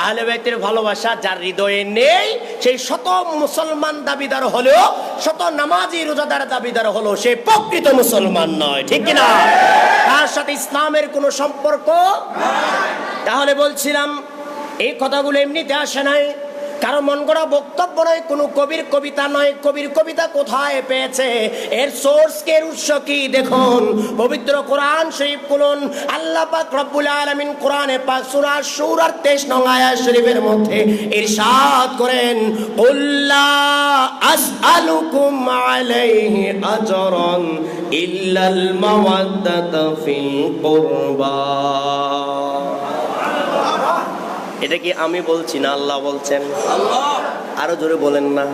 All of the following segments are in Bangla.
আহলে বাইতের ভালোবাসা যার হৃদয়ে নেই, সেই শত মুসলমান দাবিদার হলেও, শত নামাজি রোজাদার দাবিদার হলেও সে প্রকৃত মুসলমান নয়, ঠিক কিনা? তার সাথে ইসলামের কোনো সম্পর্ক। তাহলে বলছিলাম এই কথাগুলো এমনিতে আসে নাই, কারো মন গড়া বক্তব্য নয়, কোনো কবির কবিতা নয়। কবির কবিতা কোথায় পেয়েছে, এর সোর্স কে, উৎস কি দেখুন। পবিত্র কোরআন শরীফ খুলুন, আল্লাহ পাক রব্বুল আলামিন কোরআনে পাক সূরা সূরার 23 নং আয়াত শরীফের মধ্যে ইরশাদ করেন, কুল্লা আসআলুকুম আলাইহি আজরান ইল্লাল মাওয়াদ্দাতা ফিল কুরবা। এটা কি আমি বলছি না, আল্লাহ বলছেন? আরো জোরে বলেন না।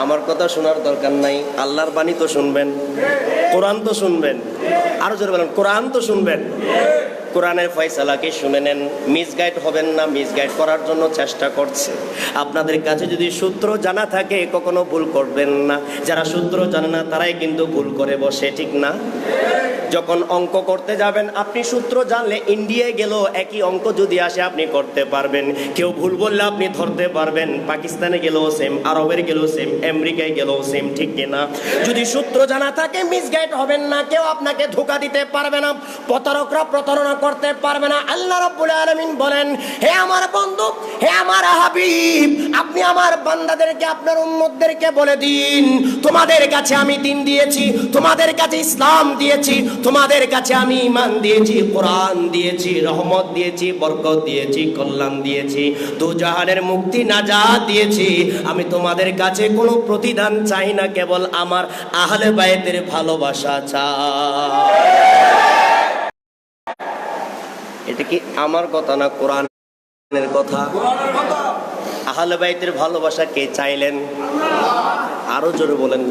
আমার কথা শোনার দরকার নাই, আল্লাহর বাণী তো শুনবেন, কোরআন তো শুনবেন। আরো জোরে বলেন, কোরআন তো শুনবেন। কোরআনের ফয়সালাকে শুনে নেন, মিসগাইড হবেন না। মিসগাইড করার জন্য চেষ্টা করছে। আপনাদের কাছে যদি সূত্র জানা থাকে কখনো ভুল করবেন না। যারা সূত্র জানে না তারাই কিন্তু ভুল করে বসে, ঠিক না? যখন অঙ্ক করতে যাবেন, আপনি সূত্র জানলে ইন্ডিয়ায় গেলেও একই অঙ্ক যদি আসে আপনি করতে পারবেন। কেউ ভুল বললে আপনি ধরতে পারবেন। পাকিস্তানে গেলেও সেম, আরবের গেলেও সেম, আমেরিকায় গেলেও সেম, ঠিক কিনা? যদি সূত্র জানা থাকে মিসগাইড হবেন না। কেউ আপনাকে ধোঁকা দিতে পারবে না, প্রতারকরা প্রতারণা করতে পারবে না। আল্লাহ রাব্বুল আলামিন বলেন, হে আমার বন্ধু, হে আমার হাবিব, আপনি আমার বান্দাদেরকে, আপনার উম্মতদেরকে বলে দিন, তোমাদের কাছে আমি দ্বীন দিয়েছি, তোমাদের কাছে ইসলাম দিয়েছি, তোমাদের কাছে আমি ঈমান দিয়েছি, কোরআন দিয়েছি, রহমত দিয়েছি, বরকত দিয়েছি, কল্যাণ দিয়েছি, দুজাহানের মুক্তি নাজাত দিয়েছি। আমি তোমাদের কাছে কোনো প্রতিদান চাই না, কেবল আমার আহলে বাইতের ভালোবাসা চাই। এটা কি আমার কথা না, কোরআনের কথা? আহলে বাইতের ভালোবাসা কে চাইলেন? আরো জোরে বলেন।